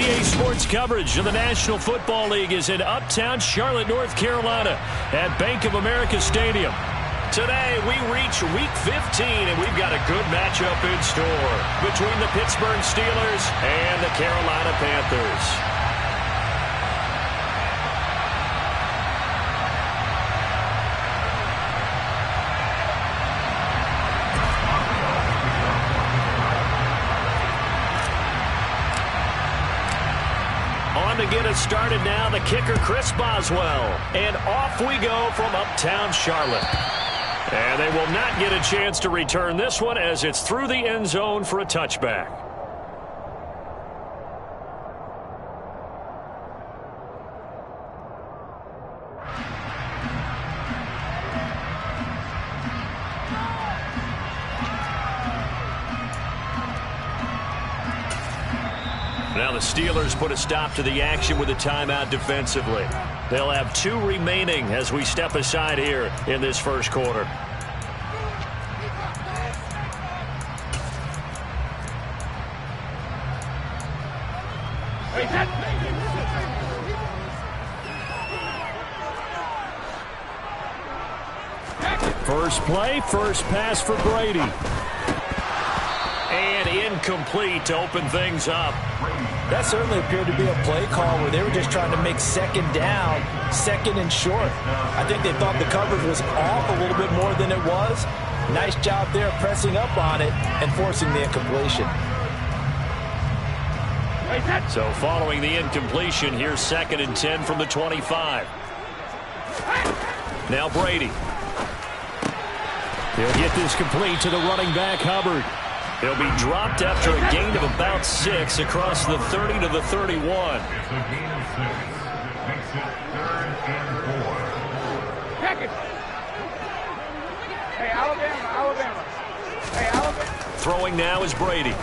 EA Sports coverage of the National Football League is in uptown Charlotte, North Carolina at Bank of America Stadium. Today, we reach Week 15, and we've got a good matchup in store between the Pittsburgh Steelers and the Carolina Panthers. To get us started now, the kicker, Chris Boswell. And off we go from uptown Charlotte. And they will not get a chance to return this one as it's through the end zone for a touchback. Now the Steelers put a stop to the action with a timeout defensively. They'll have 2 remaining as we step aside here in this first quarter. First play, first pass for Brady. And incomplete to open things up. That certainly appeared to be a play call where they were just trying to make second down, second and short. I think they thought the coverage was off a little bit more than it was. Nice job there pressing up on it and forcing the incompletion. So following the incompletion, here's 2nd and 10 from the 25. Now Brady. He'll get this complete to the running back, Hubbard. He'll be dropped after a gain of about 6 across the 30 to the 31. Hey, Alabama. Hey, Alabama. Throwing now is Brady.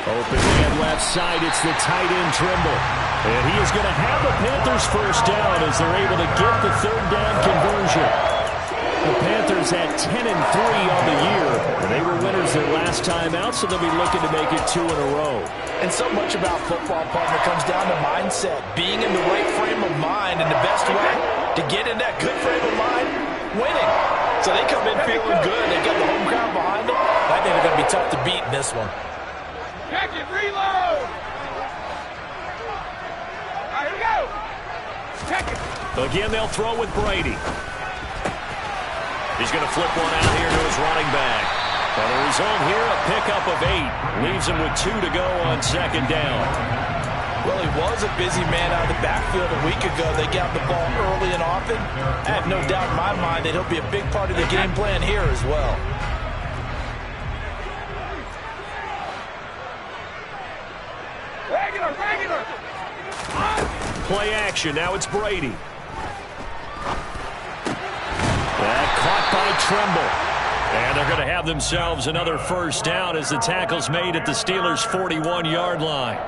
Open man left side. It's the tight end Trimble. And he is going to have the Panthers first down as they're able to get the 3rd down conversion. The Panthers had 10-3 on the year. They were winners their last time out, so they'll be looking to make it 2 in a row. And so much about football, partner, comes down to mindset. Being in the right frame of mind, and the best way to get in that good frame of mind, winning. So they come in feeling good. They got the home crowd behind them. I think they're going to be tough to beat in this one. Check it, reload. All right, here we go. Check it. Again, they'll throw with Brady. He's going to flip one out here to his running back. And the result here, a pickup of 8. Leaves him with 2 to go on 2nd down. Well, he was a busy man out of the backfield a week ago. They got the ball early and often. I have no doubt in my mind that he'll be a big part of the game plan here as well. Regular. Play action. Now it's Brady. Caught by Trimble. And they're going to have themselves another first down as the tackle's made at the Steelers' 41-yard line.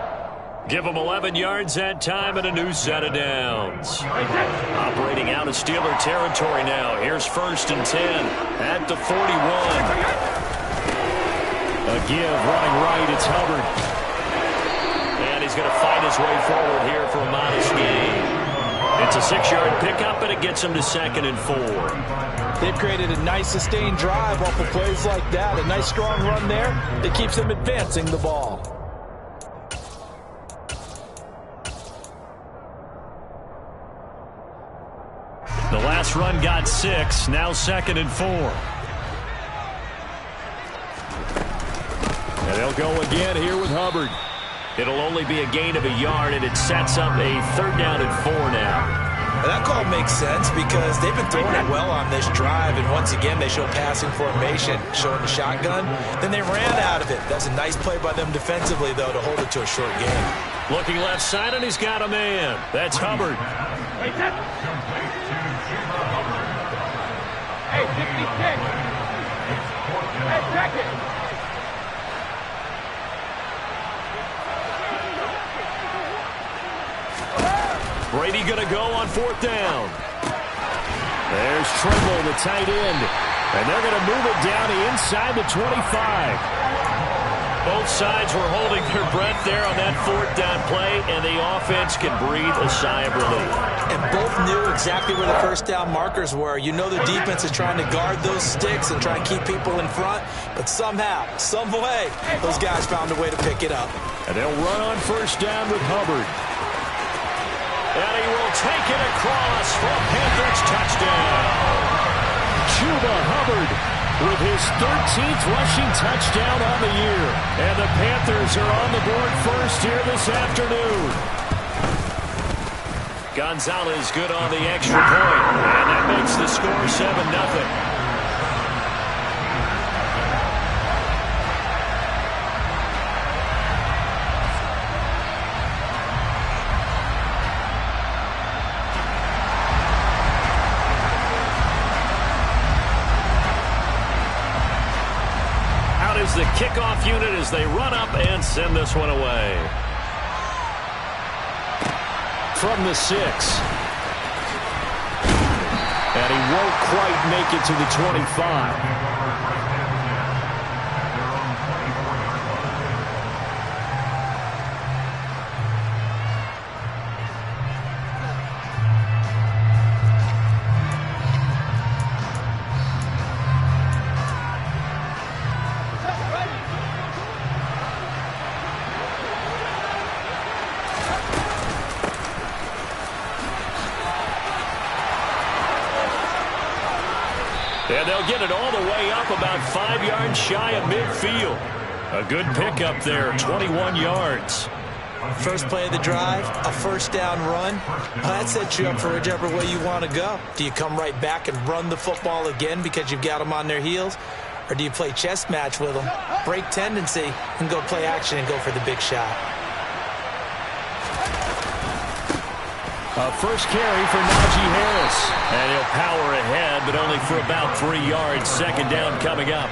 Give them 11 yards that time and a new set of downs. Operating out of Steeler territory now. Here's 1st and 10 at the 41. A give running right. It's Hubbard. And he's going to fight his way forward here for a modest gain. It's a 6-yard pickup, and it gets him to 2nd and 4. They've created a nice sustained drive off of plays like that. A nice strong run there that keeps them advancing the ball. The last run got 6. Now 2nd and 4. And they'll go again here with Hubbard. It'll only be a gain of a yard, and it sets up a 3rd down and 4 now. And that call makes sense because they've been throwing it well on this drive, and once again they show passing formation, showing the shotgun. Then they ran out of it. That's a nice play by them defensively, though, to hold it to a short game. Looking left side, and he's got a man. That's Hubbard. Hey, 56. Hey, check it. Brady going to go on 4th down. There's Trimble, the tight end. And they're going to move it down to inside the 25. Both sides were holding their breath there on that fourth down play, and the offense can breathe a sigh of relief. And both knew exactly where the first down markers were. You know the defense is trying to guard those sticks and try and keep people in front, but somehow, some way, those guys found a way to pick it up. And they'll run on first down with Hubbard. And he will take it across for a Panthers touchdown. Chuba Hubbard with his 13th rushing touchdown on the year. And the Panthers are on the board first here this afternoon. Gonzalez good on the extra point. And that makes the score 7-0. The kickoff unit as they run up and send this one away. From the 6. And he won't quite make it to the 25. And they'll get it all the way up about 5 yards shy of midfield. A good pickup there, 21 yards. First play of the drive, a first down run. That sets you up for whichever way you want to go. Do you come right back and run the football again because you've got them on their heels? Or do you play chess match with them, break tendency, and go play action and go for the big shot? A first carry for Najee Harris. And he'll power ahead, but only for about 3 yards. Second down coming up.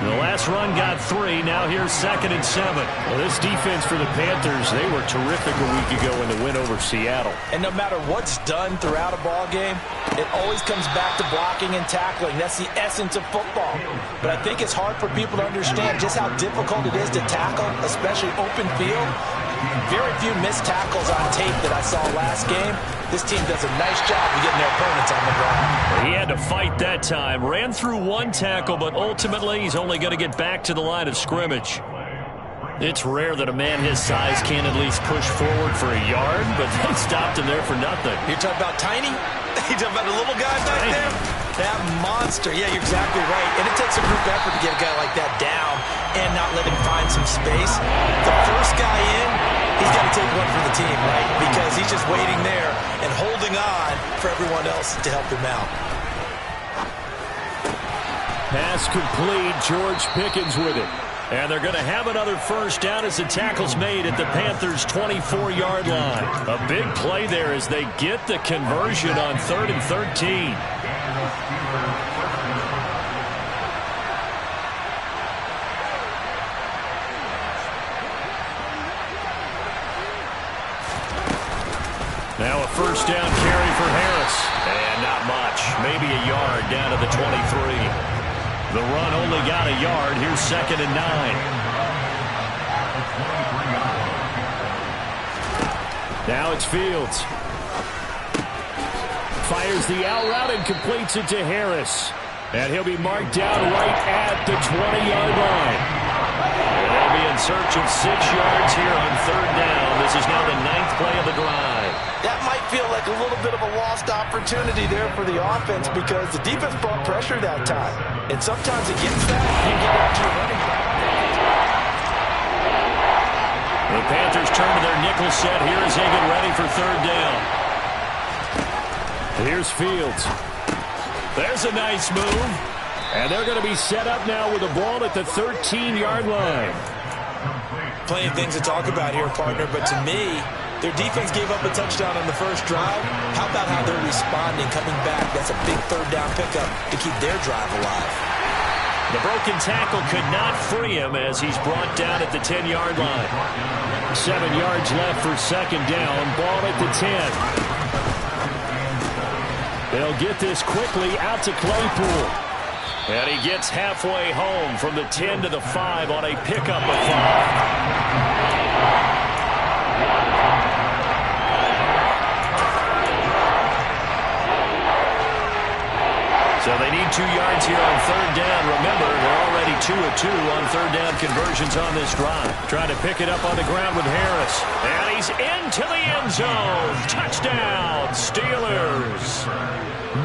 The last run got 3. Now here's 2nd and 7. Well, this defense for the Panthers, they were terrific a week ago in the win over Seattle. And no matter what's done throughout a ball game, it always comes back to blocking and tackling. That's the essence of football. But I think it's hard for people to understand just how difficult it is to tackle, especially open field. Very few missed tackles on tape that I saw last game. This team does a nice job of getting their opponents on the ground. He had to fight that time. Ran through 1 tackle, but ultimately he's only going to get back to the line of scrimmage. It's rare that a man his size can't at least push forward for a yard, but they stopped him there for nothing. You're talking about tiny? You're talking about a little guy back there? That monster. Yeah, you're exactly right. And it takes a group effort to get a guy like that down and not let him find some space. The first guy in, he's got to take one for the team, right? Because he's just waiting there and holding on for everyone else to help him out. Pass complete. George Pickens with it. And they're going to have another first down as the tackle's made at the Panthers' 24-yard line. A big play there as they get the conversion on 3rd and 13. Now a first down carry for Harris. And not much. Maybe a yard down to the 23. The run only got a yard. Here's 2nd and 9. Now it's Fields. Fires the out route and completes it to Harris. And he'll be marked down right at the 20-yard line. They'll be in search of 6 yards here on 3rd down. This is now the 9th play of the drive. That might feel like a little bit of a lost opportunity there for the offense because the defense brought pressure that time. And sometimes against that, you get out to your running back. The Panthers turn to their nickel set here as they get ready for 3rd down. Here's Fields. There's a nice move. And they're going to be set up now with the ball at the 13-yard line. Plenty of things to talk about here, partner, but to me, their defense gave up a touchdown on the first drive. How about how they're responding, coming back? That's a big 3rd down pickup to keep their drive alive. The broken tackle could not free him as he's brought down at the 10-yard line. 7 yards left for 2nd down. Ball at the 10. They'll get this quickly out to Claypool. And he gets halfway home from the 10 to the 5 on a pickup of 5. So they need 2 yards here on 3rd down. Remember, they're already 2 of 2 on 3rd down conversions on this drive. Trying to pick it up on the ground with Harris. And he's into the end zone. Touchdown, Steelers.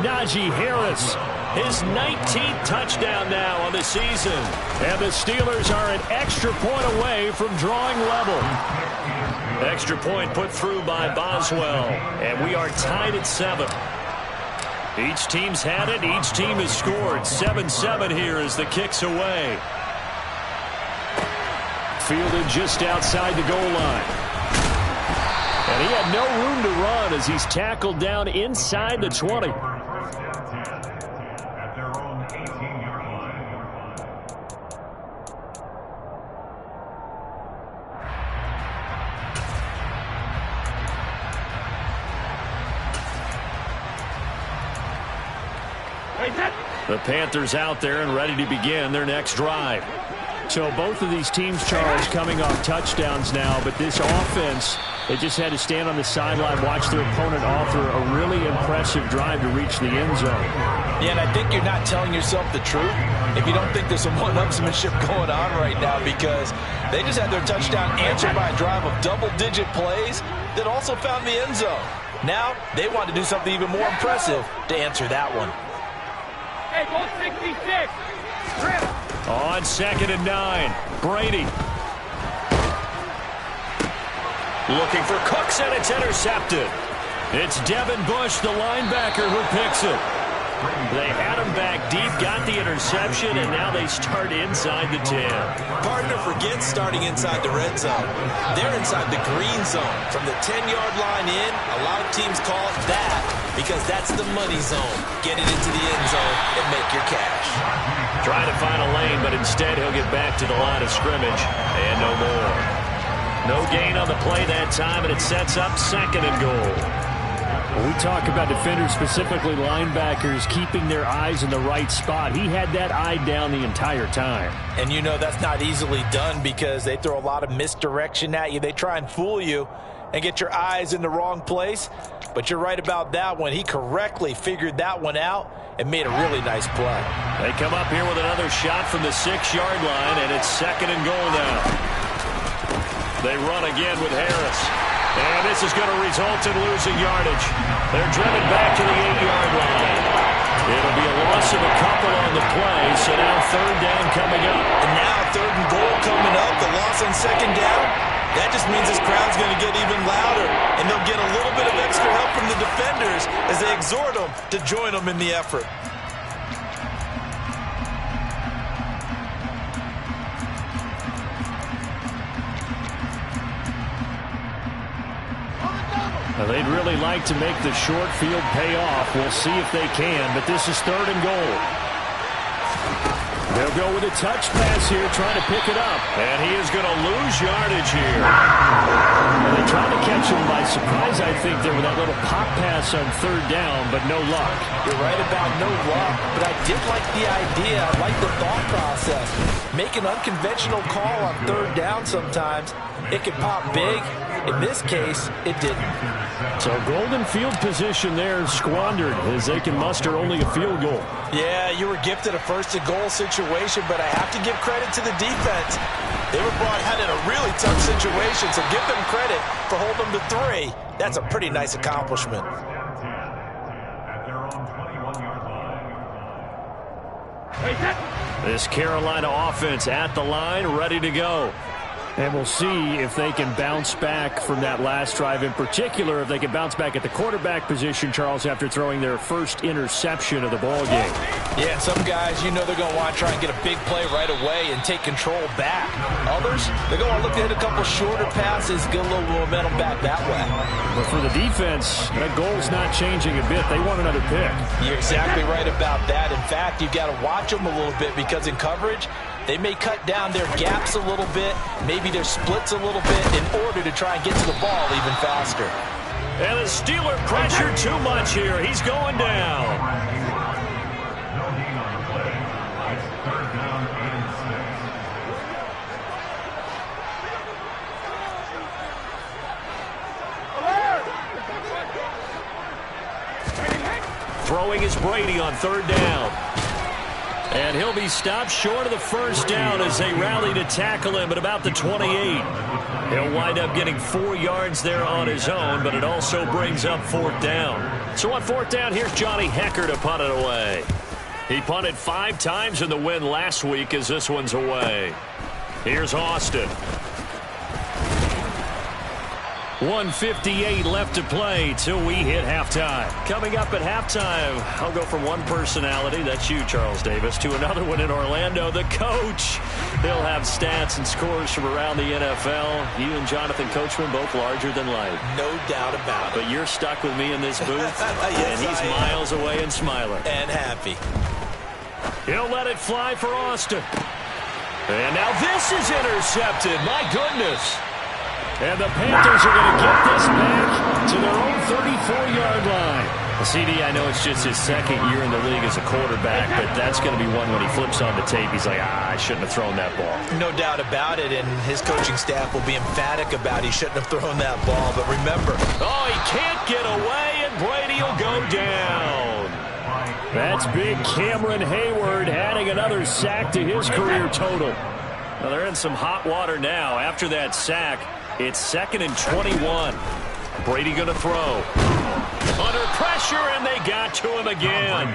Najee Harris, his 19th touchdown now on the season. And the Steelers are an extra point away from drawing level. Extra point put through by Boswell. And we are tied at 7. Each team's had it. Each team has scored. 7-7 here as the kick's away. Fielded just outside the goal line. And he had no room to run as he's tackled down inside the 20. The Panthers out there and ready to begin their next drive. So both of these teams, Charles, coming off touchdowns now, but this offense, they just had to stand on the sideline, watch their opponent offer a really impressive drive to reach the end zone. Yeah, and I think you're not telling yourself the truth if you don't think there's some one-upsmanship going on right now, because they just had their touchdown answered by a drive of double-digit plays that also found the end zone. Now they want to do something even more impressive to answer that one. Hey, go 66. Rip. On 2nd and 9. Brady. Looking for Cooks, and it's intercepted. It's Devin Bush, the linebacker, who picks it. They had him back deep, got the interception, and now they start inside the 10. Partner forgets starting inside the red zone. They're inside the green zone. From the 10-yard line in, a lot of teams call it that because that's the money zone. Get it into the end zone and make your cash. Trying to find a lane, but instead he'll get back to the line of scrimmage, and no more. No gain on the play that time, and it sets up 2nd and goal. When we talk about defenders, specifically linebackers, keeping their eyes in the right spot, he had that eye down the entire time. And you know that's not easily done because they throw a lot of misdirection at you. They try and fool you and get your eyes in the wrong place. But you're right about that one. He correctly figured that one out and made a really nice play. They come up here with another shot from the 6-yard line, and it's 2nd and goal now. They run again with Harris. And this is going to result in losing yardage. They're driven back to the 8-yard line. It'll be a loss of a couple on the play, so now 3rd down coming up. And now 3rd and goal coming up, the loss on 2nd down. That just means this crowd's going to get even louder, and they'll get a little bit of extra help from the defenders as they exhort them to join them in the effort. They'd really like to make the short field pay off. We'll see if they can, but this is 3rd and goal. They'll go with a touch pass here, trying to pick it up. And he is going to lose yardage here. And they tried to catch him by surprise, I think, there with that little pop pass on 3rd down, but no luck. You're right about no luck, but I did like the idea. I like the thought process. Make an unconventional call on 3rd down sometimes. It can pop big. In this case, it didn't. So golden field position there squandered as they can muster only a field goal. Yeah, you were gifted a 1st and goal situation, but I have to give credit to the defense. They were brought out in a really tough situation, so give them credit for holding them to 3. That's a pretty nice accomplishment. This Carolina offense at the line, ready to go. And we'll see if they can bounce back from that last drive. In particular, if they can bounce back at the quarterback position, Charles, after throwing their first interception of the ball game. Yeah, and some guys, you know they're going to want to try and get a big play right away and take control back. Others, they're going to want to look to hit a couple shorter passes, get a little momentum back that way. But for the defense, that goal's not changing a bit. They want another pick. You're exactly right about that. In fact, you've got to watch them a little bit because in coverage, they may cut down their gaps a little bit, maybe their splits a little bit in order to try and get to the ball even faster. And the Steeler pressure too much here. He's going down. Throwing is Brady on 3rd down. And he'll be stopped short of the first down as they rally to tackle him at about the 28. He'll wind up getting 4 yards there on his own, but it also brings up 4th down. So on 4th down, here's Johnny Hecker to punt it away. He punted 5 times in the win last week as this one's away. Here's Austin. 1:58 left to play till we hit halftime. Coming up at halftime, I'll go from one personality, that's you, Charles Davis, to another one in Orlando, the coach. He'll have stats and scores from around the NFL. You and Jonathan Coachman both larger than life. No doubt about it. But you're stuck with me in this booth, Yes, and he's miles away and smiling. And happy. He'll let it fly for Austin. And now this is intercepted. My goodness. And the Panthers are going to get this back to their own 34-yard line. CD, I know it's just his 2nd year in the league as a quarterback, but that's going to be one when he flips on the tape. He's like, I shouldn't have thrown that ball. No doubt about it, and his coaching staff will be emphatic about he shouldn't have thrown that ball. But remember, he can't get away, and Brady will go down. That's big Cameron Hayward adding another sack to his career total. Well, they're in some hot water now. After that sack, it's 2nd and 21. Brady going to throw. Under pressure, and they got to him again.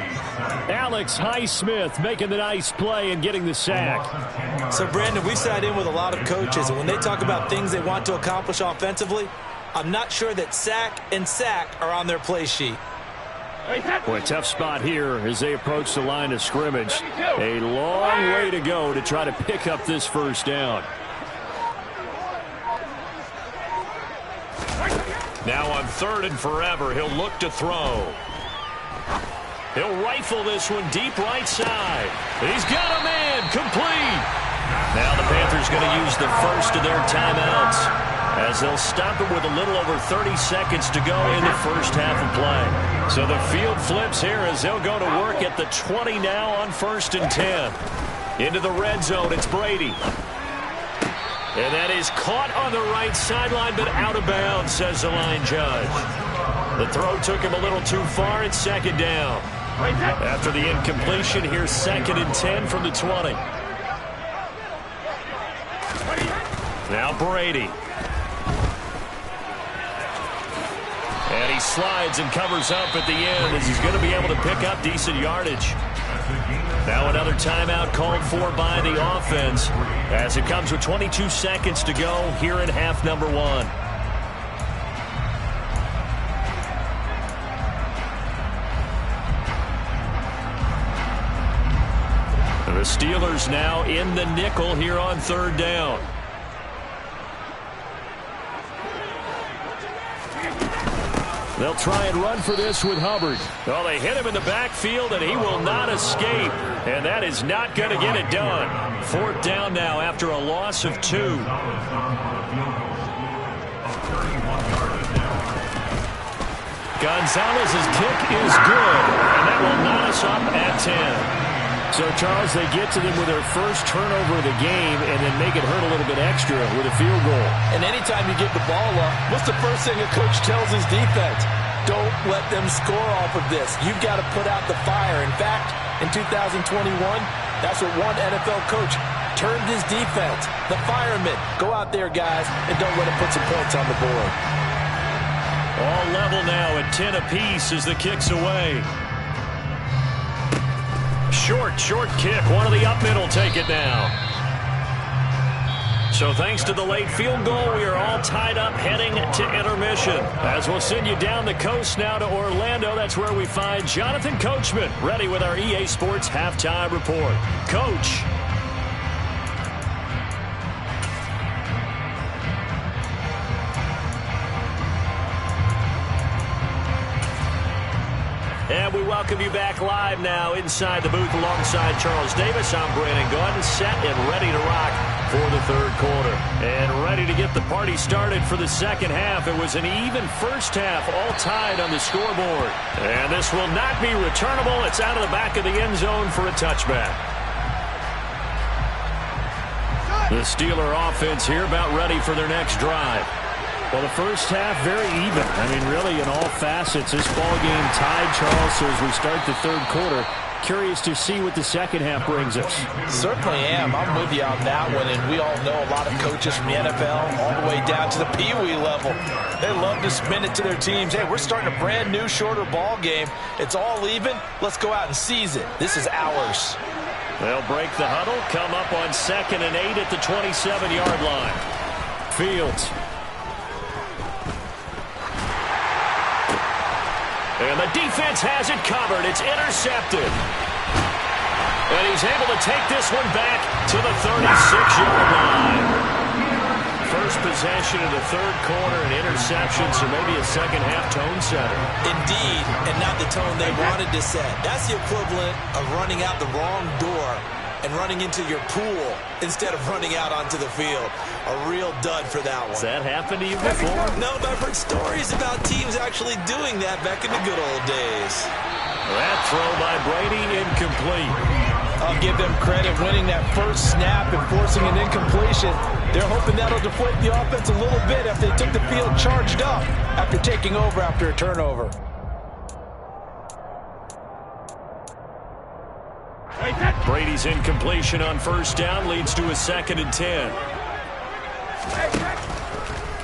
Alex Highsmith making the nice play and getting the sack. So, Brandon, we sat in with a lot of coaches, and when they talk about things they want to accomplish offensively, I'm not sure that sack and sack are on their play sheet. Boy, tough spot here as they approach the line of scrimmage. A long way to go to try to pick up this first down. Now on 3rd and forever, he'll look to throw. He'll rifle this one deep right side. He's got a man, complete. Now the Panthers going to use the first of their timeouts as they'll stop it with a little over 30 seconds to go in the first half of play. So the field flips here as they'll go to work at the 20 now on 1st and 10. Into the red zone, it's Brady. And that is caught on the right sideline, but out of bounds, says the line judge. The throw took him a little too far. It's 2nd down. After the incompletion, here's 2nd and 10 from the 20. Now Brady. And he slides and covers up at the end as he's going to be able to pick up decent yardage. Now another timeout called for by the offense as it comes with 22 seconds to go here in half number 1. The Steelers now in the nickel here on 3rd down. They'll try and run for this with Hubbard. Well, they hit him in the backfield, and he will not escape. And that is not going to get it done. 4th down now after a loss of 2. Gonzalez's kick is good, and that will knot us up at 10. So, Charles, they get to them with their first turnover of the game and then make it hurt a little bit extra with a field goal. And anytime you get the ball up, what's the first thing a coach tells his defense? Don't let them score off of this. You've got to put out the fire. In fact, in 2021, that's what one NFL coach termed his defense. The firemen. Go out there, guys, and don't let them put some points on the board. All level now at 10 apiece as the kick's away. Short kick. One of the up middle take it now. So thanks to the late field goal, we are all tied up heading to intermission. As we'll send you down the coast now to Orlando, that's where we find Jonathan Coachman, ready with our EA Sports Halftime Report. Coach. And we welcome you back live now inside the booth alongside Charles Davis. I'm Brandon Gordon, set and ready to rock for the 3rd quarter. And ready to get the party started for the 2nd half. It was an even first half, all tied on the scoreboard. And this will not be returnable. It's out of the back of the end zone for a touchback. The Steeler offense here about ready for their next drive. Well, the first half, very even. I mean, really, in all facets, this ball game tied, Charles. So as we start the third quarter, curious to see what the second half brings us. Certainly am. I'm with you on that one. And we all know a lot of coaches from the NFL all the way down to the Pee-wee level. They love to spin it to their teams. Hey, we're starting a brand new, shorter ball game. It's all even. Let's go out and seize it. This is ours. They'll break the huddle, come up on 2nd and 8 at the 27-yard line. Fields. And the defense has it covered. It's intercepted. And he's able to take this one back to the 36-yard line. First possession of the third quarter, an interception, so maybe a second-half tone setter. Indeed, and not the tone they wanted to set. That's the equivalent of running out the wrong door and running into your pool instead of running out onto the field. A real dud for that one. Has that happened to you before? No, but I've heard stories about teams actually doing that back in the good old days. That throw by Brady, incomplete. I'll give them credit winning that first snap and forcing an incompletion. They're hoping that'll deflate the offense a little bit after they took the field charged up after taking over after a turnover. Brady's incompletion on first down leads to a 2nd and 10.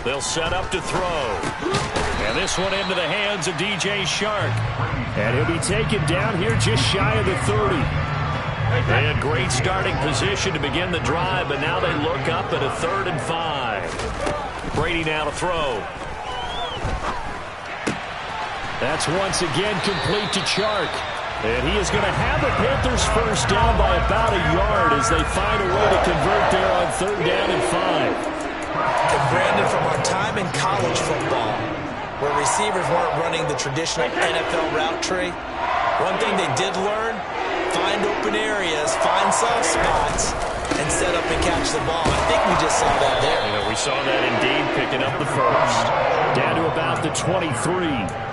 They'll set up to throw. And this one into the hands of DJ Shark. And he'll be taken down here just shy of the 30. They had great starting position to begin the drive, but now they look up at a 3rd and 5. Brady now to throw. That's once again complete to Shark. And he is going to have the Panthers first down by about a yard as they find a way to convert there on 3rd down and 5. And Brandon, from our time in college football, where receivers weren't running the traditional NFL route tree, one thing they did learn, find open areas, find soft spots, and set up and catch the ball. I think we just saw that there. You know, we saw that indeed, picking up the first. Down to about the 23.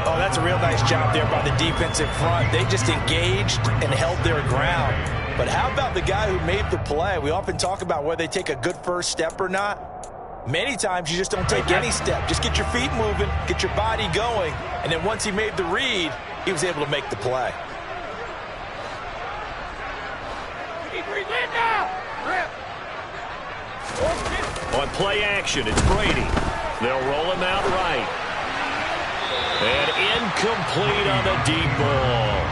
Oh, that's a real nice job there by the defensive front. They just engaged and held their ground. But how about the guy who made the play? We often talk about whether they take a good first step or not. Many times you just don't take any step. Just get your feet moving, get your body going, and then once he made the read, he was able to make the play. On play action, it's Brady. They'll roll him out right. And incomplete on the deep ball.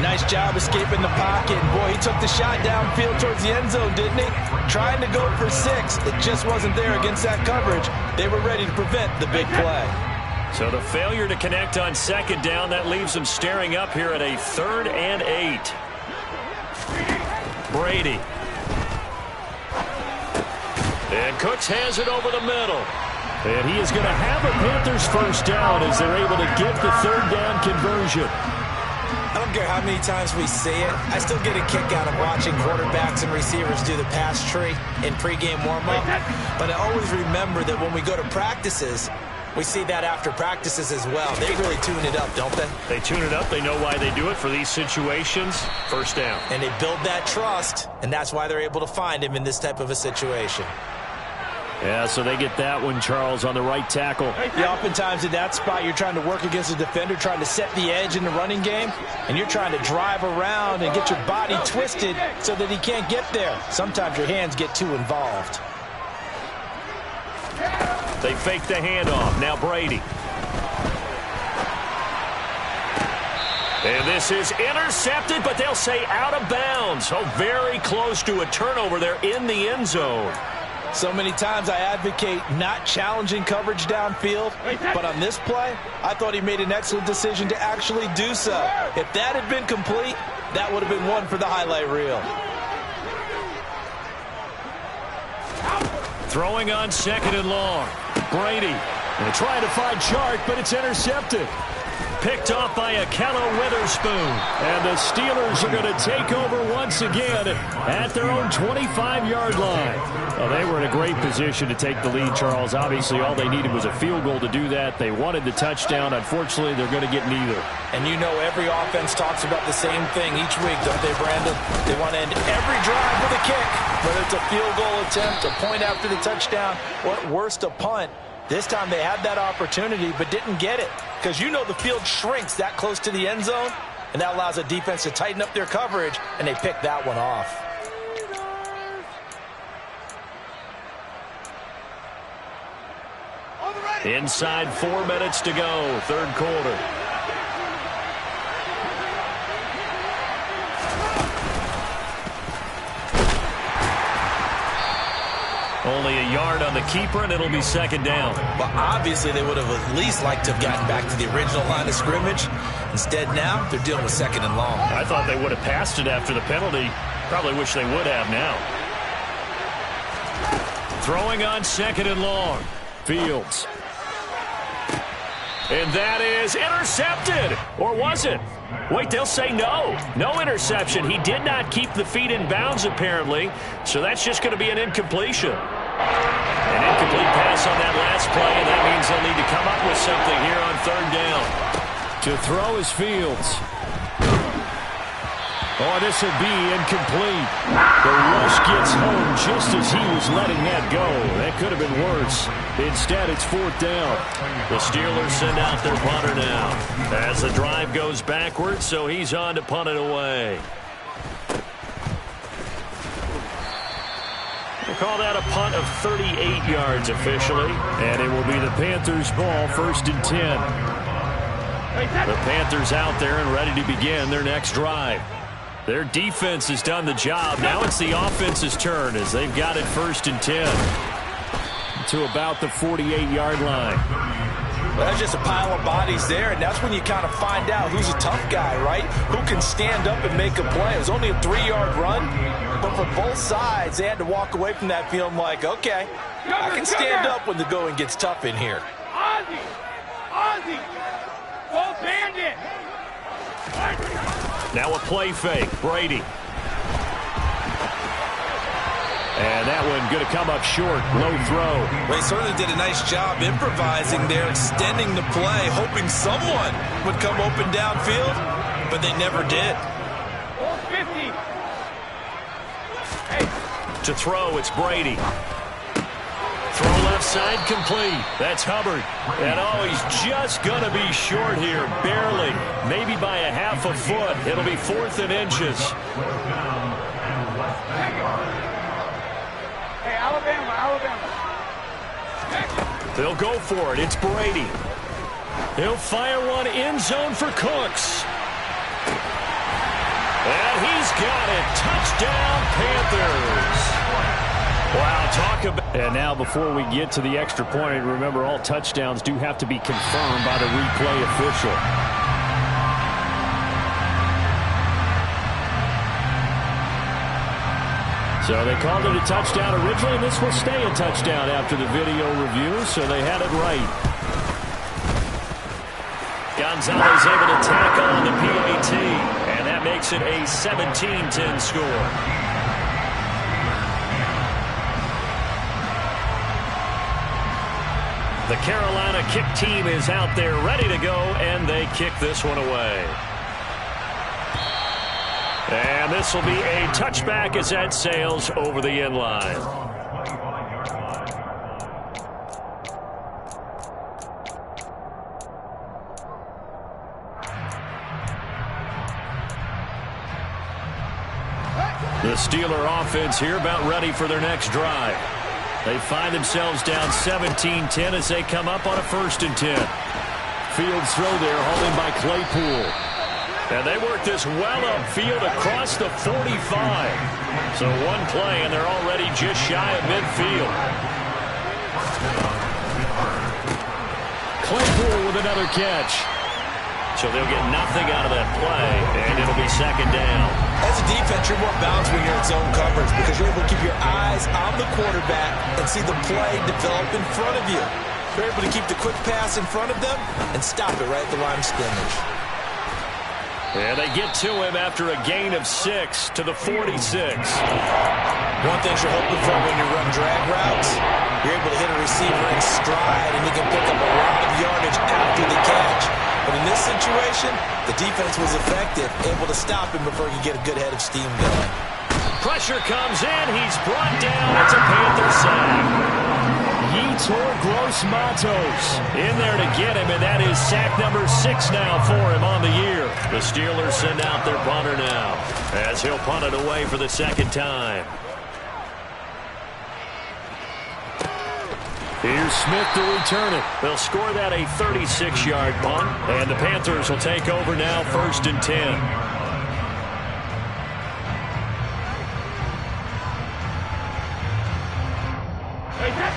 Nice job escaping the pocket. Boy, he took the shot downfield towards the end zone, didn't he? Trying to go for 6. It just wasn't there against that coverage. They were ready to prevent the big play. So the failure to connect on 2nd down, that leaves them staring up here at a 3rd and 8. Brady. And Cooks has it over the middle. And he is going to have a Panthers first down as they're able to get the 3rd down conversion. I don't care how many times we see it. I still get a kick out of watching quarterbacks and receivers do the pass tree in pregame warm-up. But I always remember that when we go to practices, we see that after practices as well. They really tune it up, don't they? They tune it up. They know why they do it for these situations. First down. And they build that trust, and that's why they're able to find him in this type of a situation. Yeah, so they get that one, Charles, on the right tackle. Yeah, oftentimes in that spot, you're trying to work against a defender, trying to set the edge in the running game, and you're trying to drive around and get your body twisted so that he can't get there. Sometimes your hands get too involved. They fake the handoff. Now Brady. And this is intercepted, but they'll say out of bounds. Oh, very close to a turnover there in the end zone. So many times I advocate not challenging coverage downfield, but on this play, I thought he made an excellent decision to actually do so. If that had been complete, that would have been one for the highlight reel. Throwing on 2nd and long. Brady. And trying to find Shark, but it's intercepted. picked off by Akello Witherspoon. And the Steelers are going to take over once again at their own 25-yard line. Well, they were in a great position to take the lead, Charles. Obviously, all they needed was a field goal to do that. They wanted the touchdown. Unfortunately, they're going to get neither. And you know every offense talks about the same thing each week, don't they, Brandon? They want to end every drive with a kick, whether it's a field goal attempt, a point after the touchdown, or at worst, a punt. This time they had that opportunity but didn't get it, because you know the field shrinks that close to the end zone, and that allows a defense to tighten up their coverage, and they pick that one off. Inside 4 minutes to go, third quarter. Only a yard on the keeper, and it'll be second down. Well, obviously they would have at least liked to have gotten back to the original line of scrimmage. Instead, now they're dealing with second and long. I thought they would have passed it after the penalty. Probably wish they would have now. Throwing on second and long. Fields. And that is intercepted. Or was it? Wait, they'll say no. No interception. He did not keep the feet in bounds, apparently. So that's just going to be an incompletion. An incomplete pass on that last play, and that means they'll need to come up with something here on third down. To throw is Fields. Oh, this will be incomplete. The rush gets home just as he was letting that go. That could have been worse. Instead, it's fourth down. The Steelers send out their punter now. As the drive goes backwards, so he's on to punt it away. We'll call that a punt of 38 yards officially. And it will be the Panthers' ball, first and 10. The Panthers out there and ready to begin their next drive. Their defense has done the job. Now it's the offense's turn as they've got it first and 10 to about the 48-yard line. Well, that's just a pile of bodies there, and that's when you kind of find out who's a tough guy, right? Who can stand up and make a play. It was only a 3-yard run, but for both sides, they had to walk away from that feeling like, okay, I can stand up when the going gets tough in here. Ozzie! Go Bandit! Now a play fake. Brady. And that one going to come up short. Low throw. They certainly did a nice job improvising there, extending the play, hoping someone would come open downfield, but they never did. 50. To throw, it's Brady. Throw left side, complete. That's Hubbard. And oh, he's just going to be short here, barely. Maybe by a half a foot. It'll be fourth and inches. Hey, Alabama. They'll go for it. It's Brady. He'll fire one end zone for Cooks. And he's got it. Touchdown, Panthers. Wow, talk about... And now before we get to the extra point, remember all touchdowns do have to be confirmed by the replay official. So they called it a touchdown originally, and this will stay a touchdown after the video review, so they had it right. Gonzalez able to tackle on the PAT, and that makes it a 17-10 score. The Carolina kick team is out there ready to go, and they kick this one away. And this will be a touchback as that sails over the end line. The Steeler offense here about ready for their next drive. They find themselves down 17-10 as they come up on a first and 10. Fields throw there, hauled in by Claypool. And they work this well upfield across the 45. So one play, and they're already just shy of midfield. Claypool with another catch. So they'll get nothing out of that play, and it'll be second down. As a defense, you're more balanced when you're in zone coverage because you're able to keep your eyes on the quarterback and see the play develop in front of you. They're able to keep the quick pass in front of them and stop it right at the line of scrimmage. And they get to him after a gain of 6 to the 46. One thing you're hoping for when you run drag routes, you're able to hit a receiver in stride, and you can pick up a lot of yardage after the catch. But in this situation, the defense was effective, able to stop him before he could get a good head of steam going. Pressure comes in. He's brought down. It's a Panther sack. Yetur Gross-Matos in there to get him, and that is sack number 6 now for him on the year. The Steelers send out their punter now as he'll punt it away for the second time. Here's Smith to return it. They'll score that a 36-yard punt, and the Panthers will take over now 1st and 10.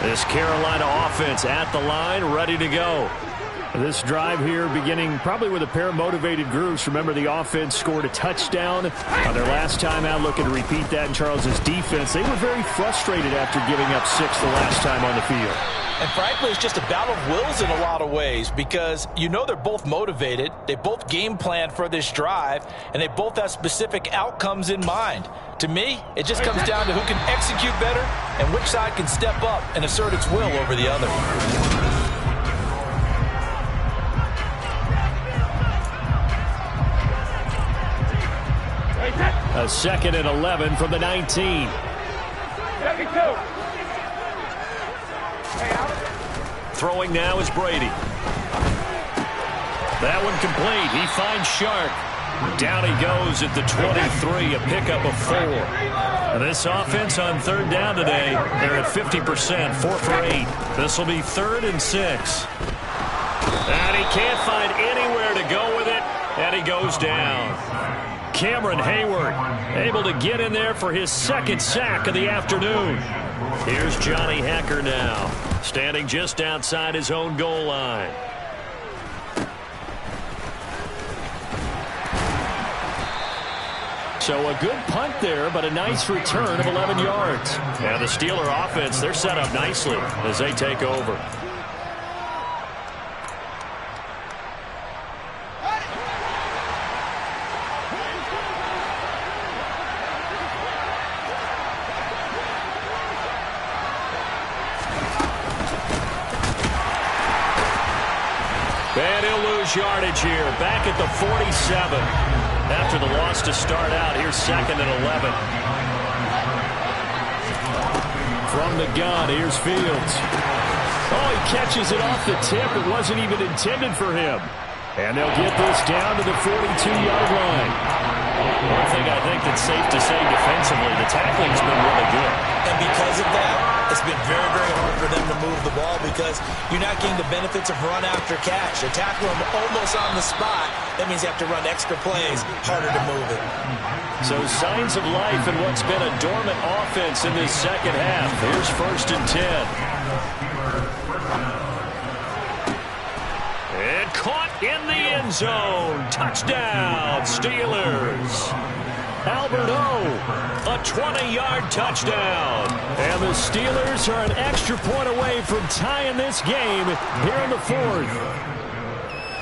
This Carolina offense at the line, ready to go. This drive here beginning probably with a pair of motivated groups. Remember, the offense scored a touchdown on their last time out, looking to repeat that in Charles's defense. They were very frustrated after giving up 6 the last time on the field. And frankly, it's just a battle of wills in a lot of ways because you know they're both motivated. They both game plan for this drive, and they both have specific outcomes in mind. To me, it just comes down to who can execute better and which side can step up and assert its will over the other. A 2nd and 11 from the 19. Throwing now is Brady. That one complete. He finds Shark. Down he goes at the 23, a pickup of 4. And this offense on 3rd down today, they're at 50%, 4 for 8. This will be 3rd and 6. And he can't find anywhere to go with it, and he goes down. Cameron Hayward able to get in there for his 2nd sack of the afternoon. Here's Johnny Hekker now, standing just outside his own goal line. So a good punt there, but a nice return of 11 yards. And the Steeler offense, they're set up nicely as they take over. And he'll lose yardage here, back at the 47. After the loss to start out, here's 2nd and 11. From the gun, here's Fields. Oh, he catches it off the tip. It wasn't even intended for him. And they'll get this down to the 42-yard line. One thing I think that's safe to say defensively, the tackling's been really good. And because of that, it's been very, very hard for them to move the ball because you're not getting the benefits of run after catch. You tackle them almost on the spot. That means you have to run extra plays, harder to move it. So signs of life in what's been a dormant offense in this second half. Here's 1st and 10. And caught in the end zone. Touchdown, Steelers. Albert O, a 20-yard touchdown. And the Steelers are an extra point away from tying this game here in the 4th.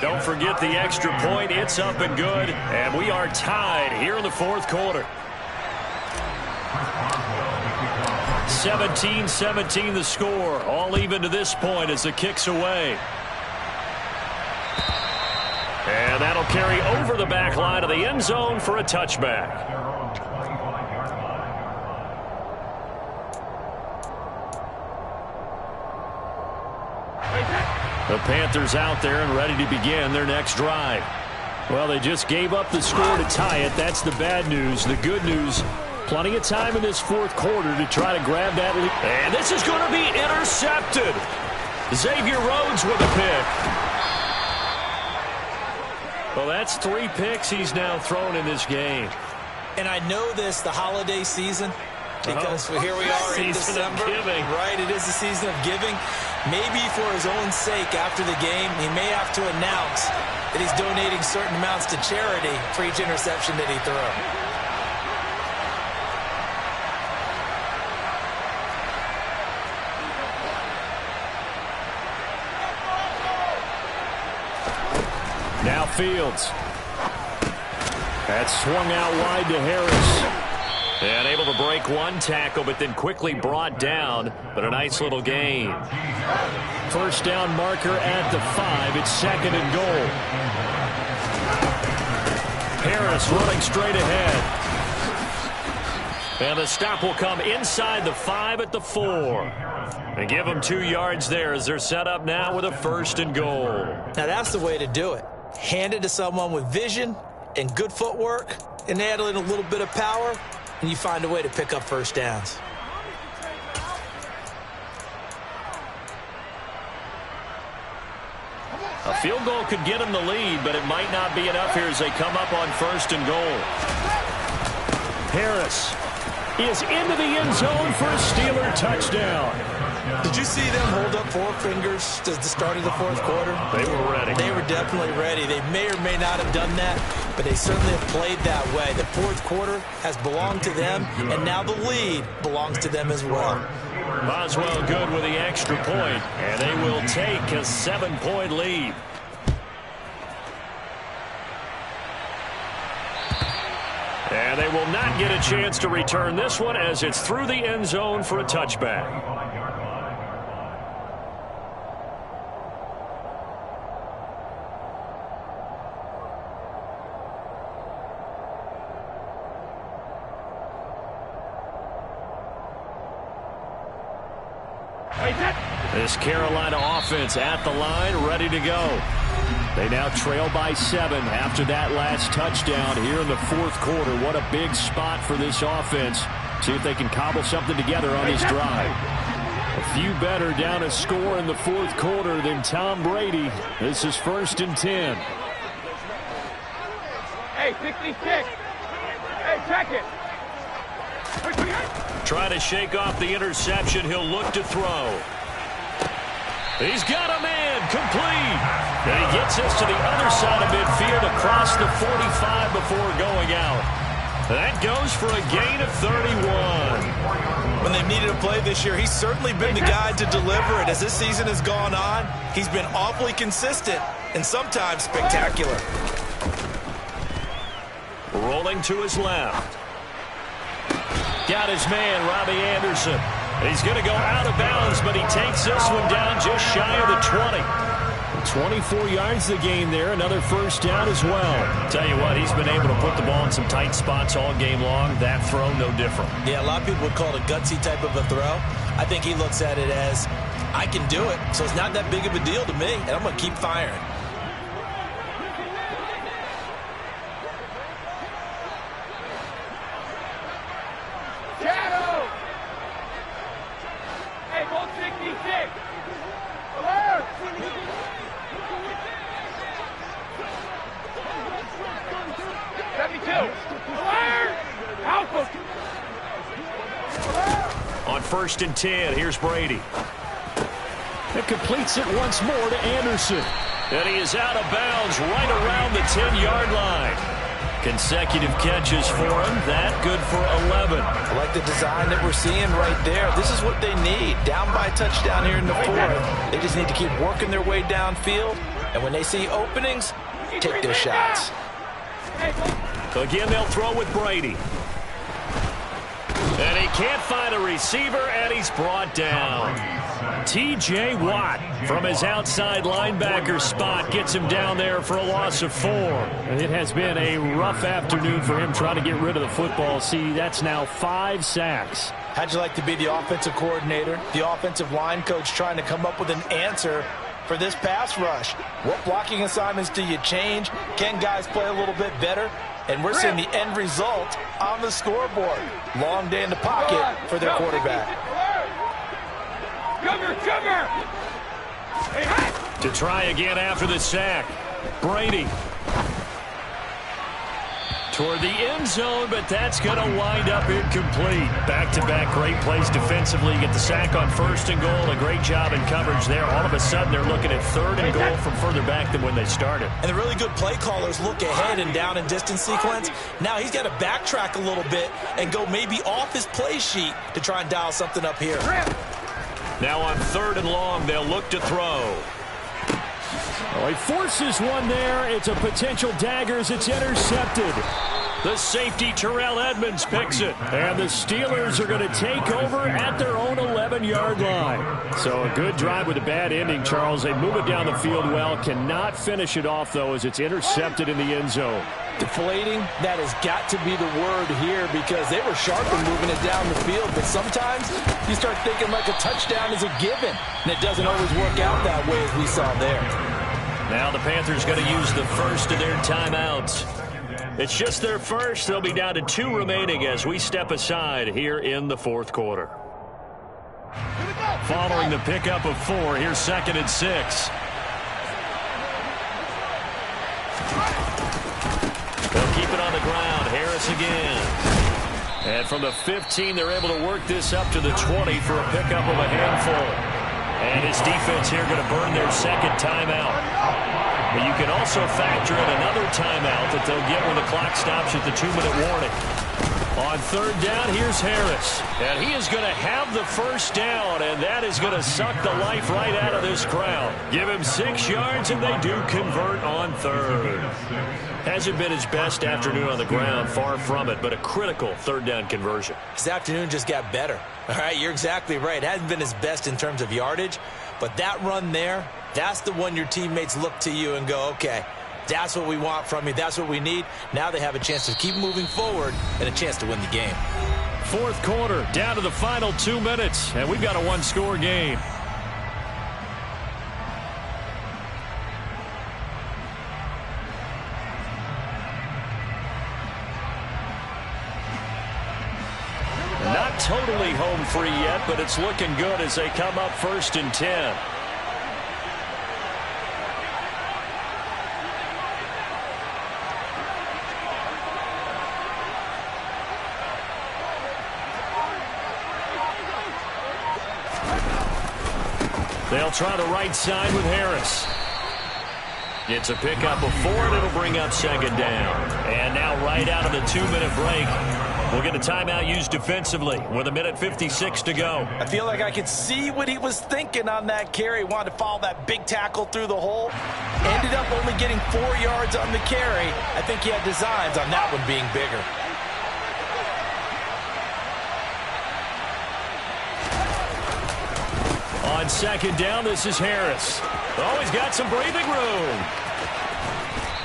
Don't forget the extra point. It's up and good. And we are tied here in the 4th quarter. 17-17 the score. All even to this point as the kick's away. And that'll carry over the back line of the end zone for a touchback. The Panthers out there and ready to begin their next drive. Well, they just gave up the score to tie it. That's the bad news. The good news, plenty of time in this 4th quarter to try to grab that lead. And this is going to be intercepted. Xavier Rhodes with a pick. Well, that's 3 picks he's now thrown in this game. And I know this, the holiday season, because here we are in December. Right, it is the season of giving. Maybe for his own sake after the game, he may have to announce that he's donating certain amounts to charity for each interception that he throws. Now Fields. That's swung out wide to Harris. And able to break one tackle, but then quickly brought down. But a nice little gain. First down marker at the 5. It's 2nd and goal. Harris running straight ahead. And the stop will come inside the 5 at the 4. And give them 2 yards there as they're set up now with a 1st and goal. Now that's the way to do it. Hand it to someone with vision and good footwork, and add in a little bit of power, and you find a way to pick up first downs. A field goal could get them the lead, but it might not be enough here as they come up on 1st and goal. Harris is into the end zone for a Steeler touchdown. Did you see them hold up 4 fingers at the start of the 4th quarter? They were ready. They were definitely ready. They may or may not have done that, but they certainly have played that way. The 4th quarter has belonged to them, and now the lead belongs to them as well. Boswell good with the extra point, and they will take a 7-point lead. And they will not get a chance to return this one as it's through the end zone for a touchback. This Carolina offense at the line, ready to go. They now trail by 7 after that last touchdown here in the 4th quarter. What a big spot for this offense. See if they can cobble something together on this drive. A few better down a score in the 4th quarter than Tom Brady. This is 1st and 10. Hey, 66. Hey, check it. Trying to shake off the interception. He'll look to throw. He's got a man, complete. And he gets us to the other side of midfield across the 45 before going out. That goes for a gain of 31. When they've needed a play this year, he's certainly been the guy to deliver it. As this season has gone on, he's been awfully consistent and sometimes spectacular. Rolling to his left. Got his man, Robbie Anderson. He's going to go out of bounds, but he takes this one down just shy of the 20. 24 yards the game there. Another first down as well. Tell you what, he's been able to put the ball in some tight spots all game long. That throw, no different. Yeah, a lot of people would call it a gutsy type of a throw. I think he looks at it as, I can do it, so it's not that big of a deal to me, and I'm going to keep firing. On 1st and 10, here's Brady. It completes it once more to Anderson. And he is out of bounds right around the 10-yard line. Consecutive catches for him. That good for 11. I like the design that we're seeing right there. This is what they need. Down by a touchdown here in the 4th. They just need to keep working their way downfield. And when they see openings, take their shots. Again, they'll throw with Brady. And he can't find a receiver, and he's brought down. T.J. Watt from his outside linebacker spot gets him down there for a loss of 4. And it has been a rough afternoon for him trying to get rid of the football. See, that's now 5 sacks. How'd you like to be the offensive coordinator, the offensive line coach trying to come up with an answer for this pass rush? What blocking assignments do you change? Can guys play a little bit better? And we're seeing the end result on the scoreboard. Long day in the pocket for their quarterback. To try again after the sack. Brady. Toward the end zone, but that's going to wind up incomplete. Back-to-back great plays defensively. Get the sack on 1st and goal. A great job in coverage there. All of a sudden, they're looking at 3rd and goal from further back than when they started. And the really good play callers look ahead and down and distance sequence. Now he's got to backtrack a little bit and go maybe off his play sheet to try and dial something up here. Now on 3rd and long, they'll look to throw. Well, he forces one there. It's a potential dagger as it's intercepted. The safety, Terrell Edmonds, picks it. And the Steelers are going to take over at their own 11-yard line. So a good drive with a bad ending, Charles. They move it down the field well. Cannot finish it off, though, as it's intercepted in the end zone. Deflating, that has got to be the word here because they were sharp in moving it down the field. But sometimes you start thinking like a touchdown is a given. And it doesn't always work out that way as we saw there. Now the Panthers going to use the first of their timeouts. It's just their first. They'll be down to 2 remaining as we step aside here in the fourth quarter. Following the pickup of 4, here's 2nd and 6. They'll keep it on the ground. Harris again. And from the 15, they're able to work this up to the 20 for a pickup of a handful. And his defense here going to burn their 2nd timeout. But you can also factor in another timeout that they'll get when the clock stops at the 2-minute warning. On 3rd down, here's Harris. And he is going to have the first down, and that is going to suck the life right out of this crowd. Give him 6 yards, and they do convert on 3rd. Hasn't been his best afternoon on the ground, far from it, but a critical 3rd down conversion. His afternoon just got better. All right, you're exactly right. Hasn't been his best in terms of yardage, but that run there, that's the one your teammates look to you and go, okay, that's what we want from you. That's what we need. Now they have a chance to keep moving forward and a chance to win the game. 4th quarter, down to the final 2 minutes, and we've got a 1-score game. Not totally home free yet, but it's looking good as they come up 1st and 10. They'll try the right side with Harris. It's a pickup of 4, and it'll bring up 2nd down. And now right out of the 2-minute break, we'll get a timeout used defensively with 1:56 to go. I feel like I could see what he was thinking on that carry. Wanted to follow that big tackle through the hole. Ended up only getting 4 yards on the carry. I think he had designs on that one being bigger. On 2nd down, this is Harris. Oh, he's got some breathing room.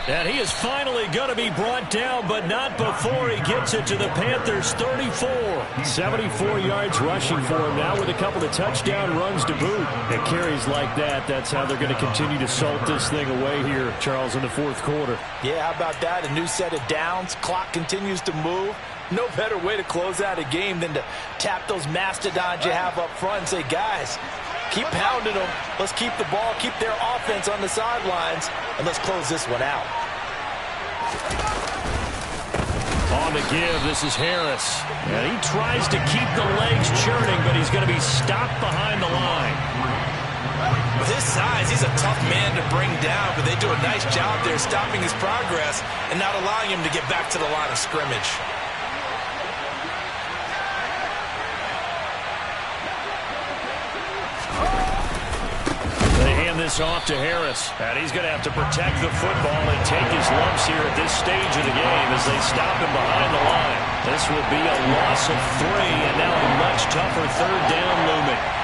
And he is finally going to be brought down, but not before he gets it to the Panthers' 34. 74 yards rushing for him now with a couple of touchdown runs to boot. And carries like that, that's how they're going to continue to salt this thing away here, Charles, in the 4th quarter. Yeah, how about that? A new set of downs. Clock continues to move. No better way to close out a game than to tap those mastodons you have up front and say, guys, keep pounding them. Let's keep the ball, keep their offense on the sidelines, and let's close this one out. On the give, this is Harris. And he tries to keep the legs churning, but he's going to be stopped behind the line. With his size, he's a tough man to bring down, but they do a nice job there stopping his progress and not allowing him to get back to the line of scrimmage. This off to Harris, and he's going to have to protect the football and take his lumps here at this stage of the game as they stop him behind the line. This will be a loss of 3, and now a much tougher 3rd down looming.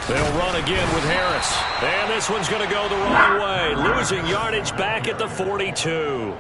They'll run again with Harris. And this one's going to go the wrong way. Losing yardage back at the 42.